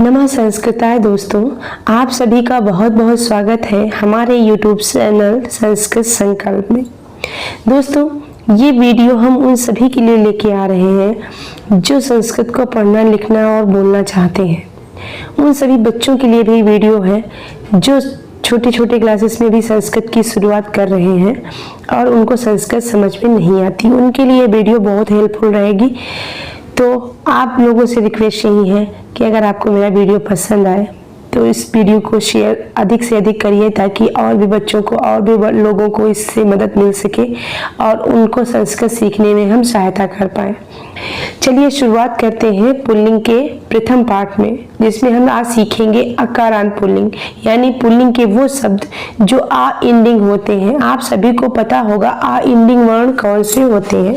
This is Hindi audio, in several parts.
नमः संस्कृताय दोस्तों, आप सभी का बहुत बहुत स्वागत है हमारे YouTube चैनल संस्कृत संकल्प में। दोस्तों, ये वीडियो हम उन सभी के लिए लेके आ रहे हैं जो संस्कृत को पढ़ना, लिखना और बोलना चाहते हैं। उन सभी बच्चों के लिए भी वीडियो है जो छोटे छोटे क्लासेस में भी संस्कृत की शुरुआत कर रहे हैं और उनको संस्कृत समझ में नहीं आती। उनके लिए वीडियो बहुत हेल्पफुल रहेगी। तो आप लोगों से रिक्वेस्ट यही है कि अगर आपको मेरा वीडियो पसंद आए तो इस वीडियो को शेयर अधिक से अधिक करिए ताकि और भी बच्चों को और भी लोगों को इससे मदद मिल सके और उनको संस्कृत सीखने में हम सहायता कर पाए। चलिए शुरुआत करते हैं पुल्लिंग के प्रथम पार्ट में, जिसमें हम आज सीखेंगे अकारांत पुल्लिंग, यानी पुल्लिंग के वो शब्द जो आ इंडिंग होते हैं। आप सभी को पता होगा आ इंडिंग वर्ण कौन से होते हैं।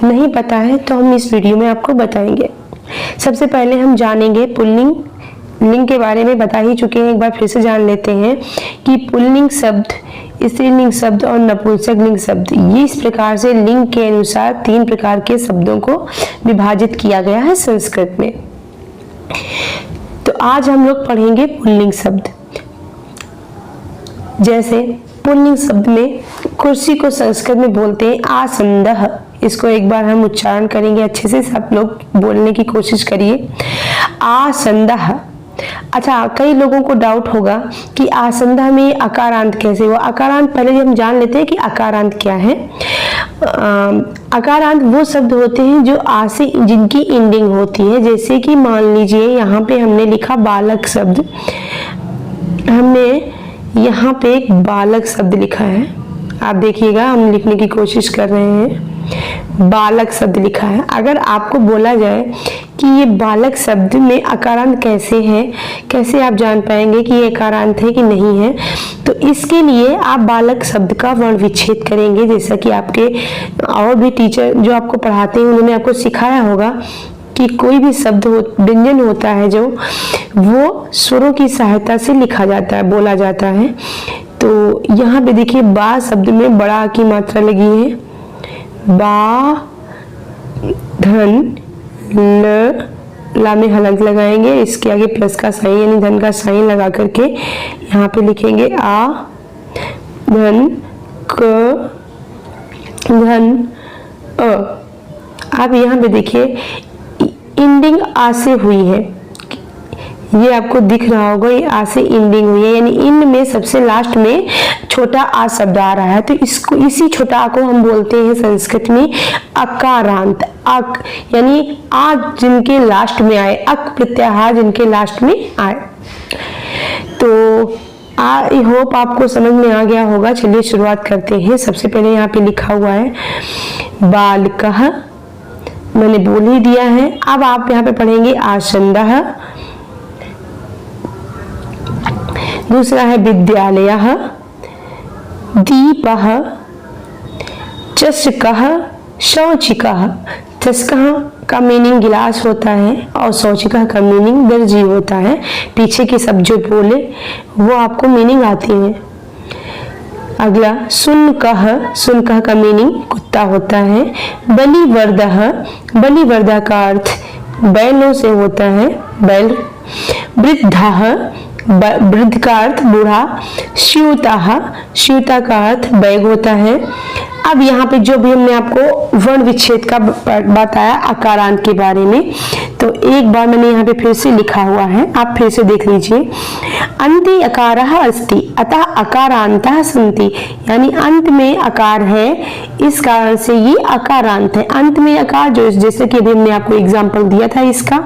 नहीं पता है तो हम इस वीडियो में आपको बताएंगे। सबसे पहले हम जानेंगे पुल्लिंग लिंग के बारे में बता ही चुके हैं, एक बार फिर से जान लेते हैं कि पुल्लिंग शब्द, स्त्रीलिंग शब्द और नपुंसक लिंग शब्द, ये इस प्रकार से लिंग के अनुसार 3 प्रकार के शब्दों को विभाजित किया गया है संस्कृत में। तो आज हम लोग पढ़ेंगे पुल्लिंग शब्द। जैसे पुल्लिंग शब्द में कुर्सी को संस्कृत में बोलते हैं आसंदः। इसको एक बार हम उच्चारण करेंगे अच्छे से, सब लोग बोलने की कोशिश करिए। आसंदः। अच्छा, कई लोगों को डाउट होगा कि आसंदः में अकारांत कैसे हुआ। अकारांत पहले हम जान लेते हैं कि अकारांत क्या है। अकारांत वो शब्द होते हैं जो आ से जिनकी इंडिंग होती है। जैसे कि मान लीजिए यहाँ पे हमने लिखा बालक शब्द, हमने यहाँ पे एक बालक शब्द लिखा है। आप देखिएगा, हम लिखने की कोशिश कर रहे हैं, बालक शब्द लिखा है। अगर आपको बोला जाए कि ये बालक शब्द में अकारांत कैसे है, कैसे आप जान पाएंगे कि ये अकारांत है कि नहीं है, तो इसके लिए आप बालक शब्द का वर्ण विच्छेद करेंगे। जैसा कि आपके और भी टीचर जो आपको पढ़ाते हैं उन्होंने आपको सिखाया होगा कि कोई भी शब्द व्यंजन होता है जो वो स्वरों की सहायता से लिखा जाता है, बोला जाता है। तो यहाँ पे देखिए बा शब्द में बड़ा की मात्रा लगी है, बा धन ल, ला में हलंत लगाएंगे, इसके आगे प्लस का साइन यानी धन का साइन लगा करके यहाँ पे लिखेंगे आ धन क धन अ। आप यहाँ पे देखिए इंडिंग आ से हुई है, ये आपको दिख रहा होगा, ये आ से इंडिंग हुई है, यानी इन में सबसे लास्ट में छोटा आ शब्द आ रहा है। तो इसको, इसी छोटा आ को हम बोलते हैं संस्कृत में अकारांत। अक यानी आ जिनके लास्ट में आए, अक प्रत्याहार जिनके लास्ट में आए। तो आई होप आपको समझ में आ गया होगा। चलिए शुरुआत करते हैं। सबसे पहले यहाँ पे लिखा हुआ है बालकः, मैंने बोल ही दिया है। अब आप यहाँ पे पढ़ेंगे आसंदः। दूसरा है विद्यालयः, दीपः, चषकः, शौचिकः। चषकः का मीनिंग गिलास होता है और शौचिकः का मीनिंग दर्जी होता है। पीछे के सब जो बोले वो आपको मीनिंग आती है। अगला शुनकः, शुनकः का मीनिंग कुत्ता होता है। बलिवर्दः, बलिवर्दा का अर्थ बैलों से होता है, बैल। वृद्धः, वृद्ध का अर्थ बूढ़ा। स्यूतः, स्यूता का अर्थ बैग होता है। अब यहाँ पे जो भी हमने आपको वर्ण विच्छेद का बताया अकारांत के बारे में, तो एक बार मैंने यहाँ पे फिर से लिखा हुआ है, आप फिर से देख लीजिए। अन्ते अकारः अस्ति अतः अकारांतः सन्ति, यानी अंत में अकार है, इस कारण से ये अकारांत है। अंत में अकार, जो जैसे कि अभी हमने आपको एग्जाम्पल दिया था इसका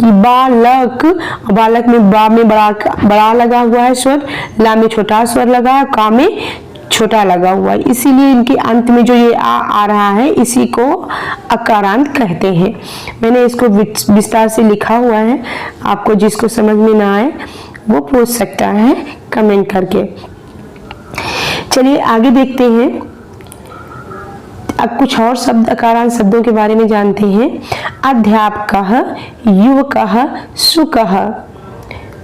कि बालक, बालक में बा में बड़ा लगा हुआ है स्वर, ला में छोटा स्वर लगा है, का में छोटा लगा हुआ है, इसीलिए इनके अंत में जो ये आ रहा है इसी को अकारांत कहते हैं। मैंने इसको विस्तार से लिखा हुआ है, आपको जिसको समझ में ना आए वो पूछ सकता है कमेंट करके। चलिए आगे देखते हैं। अब कुछ और शब्द अकारांत शब्दों के बारे में जानते हैं। अध्यापकः, युवकः, शुकः।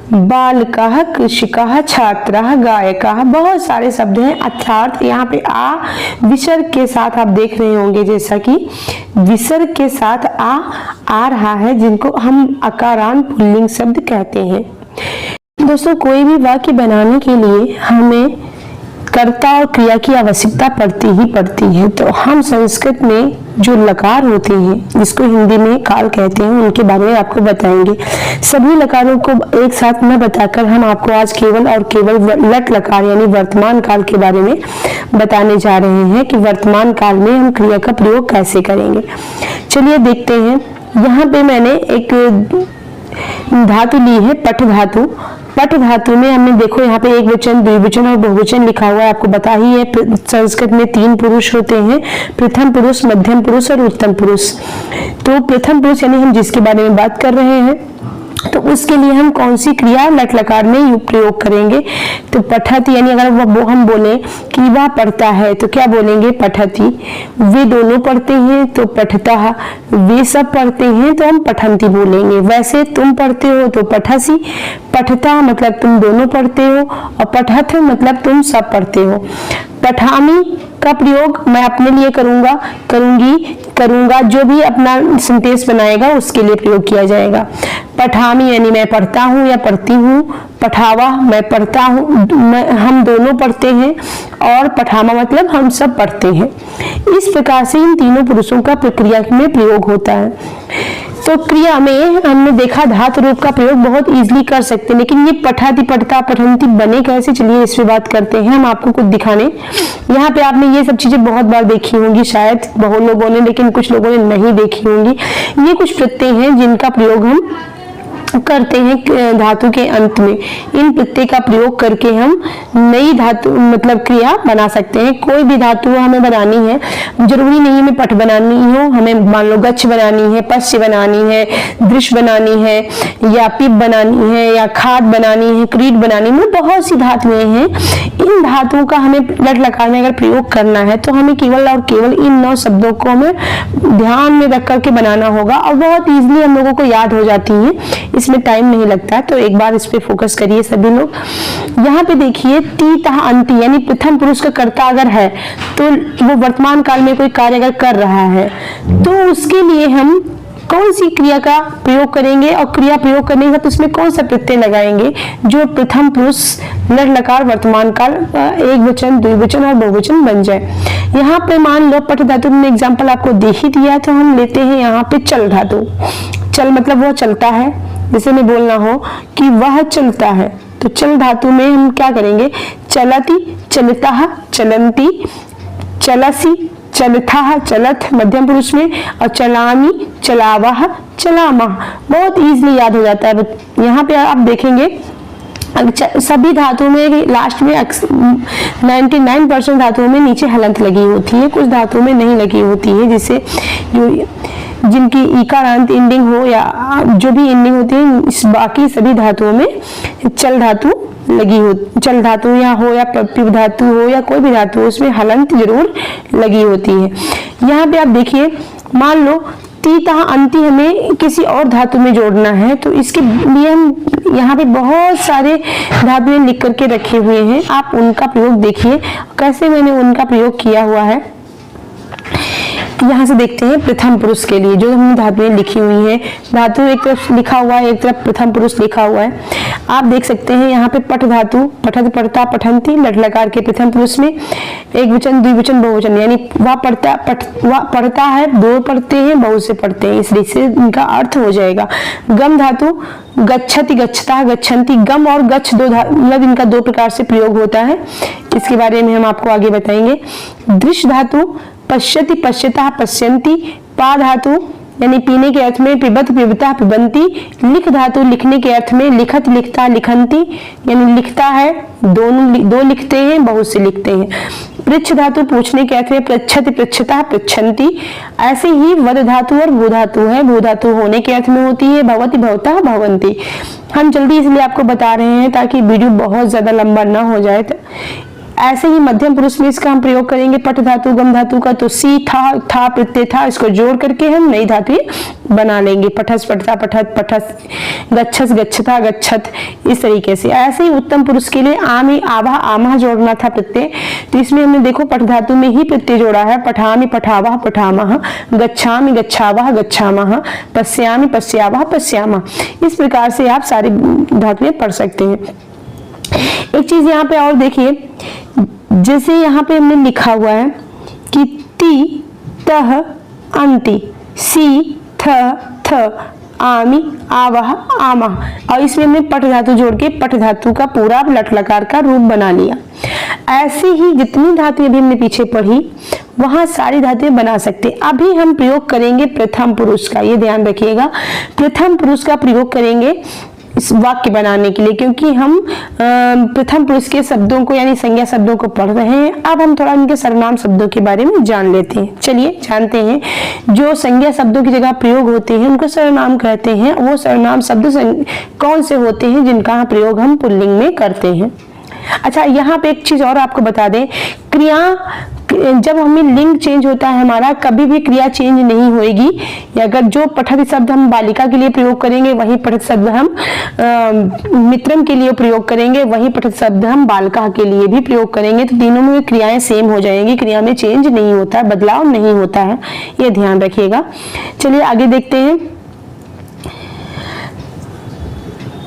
बालकः, कृषिकः, छात्रः, गायकः, बहुत सारे शब्द हैं। अर्थात यहाँ पे आ विसर्ग के साथ आप देख रहे होंगे, जैसा कि विसर्ग के साथ आ रहा है, जिनको हम अकारांत पुल्लिंग शब्द कहते हैं। दोस्तों, कोई भी वाक्य बनाने के लिए हमें कर्ता और क्रिया की आवश्यकता पड़ती ही पड़ती है। तो हम संस्कृत में जो लकार होते हैं, जिसको हिंदी में काल कहते हैं, उनके बारे में आपको बताएंगे। सभी लकारों को एक साथ न बताकर हम आपको आज केवल और केवल लट लकार यानी वर्तमान काल के बारे में बताने जा रहे हैं कि वर्तमान काल में हम क्रिया का प्रयोग कैसे करेंगे। चलिए देखते हैं। यहाँ पे मैंने एक धातु ली है, पठ धातु। पठ धातु में हमने देखो यहाँ पे एक वचन, द्विवचन और बहुवचन लिखा हुआ है। आपको पता ही है संस्कृत में 3 पुरुष होते हैं, प्रथम पुरुष, मध्यम पुरुष और उत्तम पुरुष। तो प्रथम पुरुष यानी हम जिसके बारे में बात कर रहे हैं, तो उसके लिए हम कौन सी क्रिया लट लकार में प्रयोग करेंगे। तो पठति यानी अगर वो हम बोले कि वह पढ़ता है तो क्या बोलेंगे, पठति। वे दोनों पढ़ते हैं तो पठतः। वे सब पढ़ते हैं तो हम पठंती बोलेंगे। वैसे तुम पढ़ते हो तो पठसी। पठता मतलब तुम दोनों पढ़ते हो, और पठथ मतलब तुम सब पढ़ते हो। पठामी का प्रयोग मैं अपने लिए करूंगा, जो भी अपना सेंटेंस बनाएगा उसके लिए प्रयोग किया जाएगा। पठामी यानी मैं पढ़ता हूँ या पढ़ती हूँ। पठावा मैं पढ़ता हूँ, हम दोनों पढ़ते हैं। और पठामा मतलब हम सब पढ़ते हैं। इस प्रकार से इन तीनों पुरुषों का प्रक्रिया में प्रयोग होता है। तो क्रिया में हमने देखा धातु रूप का प्रयोग बहुत इजीली कर सकते हैं, लेकिन ये पठाति, पढ़ता, पठंती बने कैसे, चलिए इस पे बात करते हैं। हम आपको कुछ दिखाने, यहाँ पे आपने ये सब चीजें बहुत बार देखी होंगी शायद बहुत लोगों ने, लेकिन कुछ लोगों ने नहीं देखी होंगी। ये कुछ प्रत्यय हैं जिनका प्रयोग हम करते हैं धातु के अंत में। इन प्रत्यय का प्रयोग करके हम नई धातु मतलब क्रिया बना सकते हैं। कोई भी धातु हमें बनानी है, जरूरी नहीं हमें पठ बनानी हो, हमें मान लो गच्छ बनानी है, पश्य बनानी है, दृश्य बनानी है, या पिप बनानी है, या खाद बनानी है, क्रीड बनानी है, बहुत सी धातुएं हैं। इन धातुओं का हमें लट लकार में अगर प्रयोग करना है तो हमें केवल और केवल इन 9 शब्दों को हमें ध्यान में रख करके बनाना होगा, और बहुत ईजिली हम लोगों को याद हो जाती है, इसमें टाइम नहीं लगता। तो एक बार इस पे फोकस करिए सभी लोग। यहाँ पे देखिए तीतः अंति यानी प्रथम पुरुष का कर्ता अगर है तो वो वर्तमान काल में कोई कार्य अगर कर रहा है तो उसके लिए हम कौन सी क्रिया का प्रयोग करेंगे, और क्रिया प्रयोग करने के बाद उसमें कौन सा प्रत्यय लगाएंगे जो प्रथम पुरुष लट लकार वर्तमान काल एक वचन, द्विवचन और बहुवचन बन जाए। यहाँ पे मान लो पठ धातु में एग्जाम्पल आपको दे ही दिया, तो हम लेते हैं यहाँ पे चल धातु। चल मतलब वो चलता है, जैसे में बोलना हो कि वह चलता है, तो चल धातु में हम क्या करेंगे, चलति, चलता, चलंती, चलसी, चलथा, चलथ मध्यम पुरुष में, और चलामी, चलावह, चलामह। बहुत इजीली याद हो जाता है। यहाँ पे आप देखेंगे सभी धातुओं में लास्ट में 99% धातुओं में नीचे हलंत लगी होती है, कुछ धातुओं में नहीं लगी होती है, जिससे जिनकी इकारांत एंडिंग हो या जो भी एंडिंग होती है, इस बाकी सभी धातुओं में चल धातु लगी हो, चल धातु या पिप धातु हो या कोई भी धातु हो, उसमें हलंत जरूर लगी होती है। यहाँ पे आप देखिए, मान लो तीतः अंति हमें किसी और धातु में जोड़ना है, तो इसके लिए हम यहाँ पे बहुत सारे धातुएं लिख करके रखे हुए हैं, आप उनका प्रयोग देखिए कैसे मैंने उनका प्रयोग किया हुआ है। यहाँ से देखते हैं प्रथम पुरुष के लिए जो हमने धातुएं लिखी हुई हैं। धातु एक तरफ लिखा हुआ है, एक तरफ प्रथम पुरुष लिखा हुआ है। आप देख सकते हैं यहाँ पे पठ धातु, पठत, पढ़ता, पठंती लट लकार के प्रथम पुरुष में एक वचन, द्विवचन, बहुवचन, यानी वह पढ़ता है, दो पढ़ते हैं, बहुत से पढ़ते हैं, इसलिए से इनका अर्थ हो जाएगा। गम धातु, गच्छति, गच्छता, गच्छन्ति, गम और गच्छ मतलब इनका 2 प्रकार से प्रयोग होता है, इसके बारे में हम आपको आगे बताएंगे। दृश्य धातु, पश्यति, पश्यता, पश्यन्ति, पा धातु यानी पीने के अर्थ में पिबत, पिबता, पिबंती, लिख धातु लिखने के अर्थ में लिखत, लिखता, लिखंती यानी लिखता है, दो लिखते हैं, बहुत से लिखते हैं। पृच्छ धातु पूछने के अर्थ में पृच्छति, पृच्छता, पृच्छन्ति। ऐसे ही वद धातु और भू धातु है, भू धातु होने के अर्थ में होती है, भवति, भवता, भवंती। हम जल्दी इसलिए आपको बता रहे हैं ताकि वीडियो बहुत ज्यादा लंबा ना हो जाए। ऐसे ही मध्यम पुरुष में इसका हम प्रयोग करेंगे पठ धातु गम धातु का, तो सी था प्रत्यय था, इसको जोड़ करके हम नई धातु बना लेंगे, पठस पठता पठत पठस, गच्छस गच्छता गच्छत, इस तरीके से। ऐसे ही उत्तम पुरुष के लिए आमी आवाह आमह जोड़ना था प्रत्यय, तो इसमें हमने देखो पठ धातु में ही प्रत्यय जोड़ा है, पठामी पठावह पठामह, गच्छामि गच्छावह गच्छामह, पश्यामि पश्यावह पश्यामः। इस प्रकार से आप सारी धातुएं पढ़ सकते हैं। एक चीज यहाँ पे और देखिए, जैसे यहाँ पे हमने लिखा हुआ है कि ती तह अंति, सी थ थ, आमी आवह आमह, और इसमें हमने पठ धातु जोड़ के पठ धातु का पूरा लट लकार का रूप बना लिया। ऐसे ही जितनी धातुएं अभी हमने पीछे पढ़ी वहां सारी धातुएं बना सकते। अभी हम प्रयोग करेंगे प्रथम पुरुष का, ये ध्यान रखिएगा, प्रथम पुरुष का प्रयोग करेंगे इस वाक्य बनाने के लिए, क्योंकि हम प्रथम पुरुष के शब्दों को यानी संज्ञा शब्दों को पढ़ रहे हैं। अब हम थोड़ा इनके सर्वनाम शब्दों के बारे में जान लेते हैं। चलिए जानते हैं, जो संज्ञा शब्दों की जगह प्रयोग होते हैं उनको सर्वनाम कहते हैं। वो सर्वनाम शब्द कौन से होते हैं जिनका प्रयोग हम पुल्लिंग में करते हैं। अच्छा, यहाँ पे एक चीज और आपको बता दें, क्रिया जब हमें लिंग चेंज होता है हमारा, कभी भी क्रिया चेंज नहीं होएगी। अगर जो पठत शब्द हम बालिका के लिए प्रयोग करेंगे वही पठत शब्द हम मित्रम के लिए प्रयोग करेंगे, वही पठत शब्द हम बालिका के लिए भी प्रयोग करेंगे, तो तीनों में क्रियाएं सेम हो जाएंगी, क्रिया में चेंज नहीं होता है, बदलाव नहीं होता है, ये ध्यान रखिएगा। चलिए आगे देखते हैं।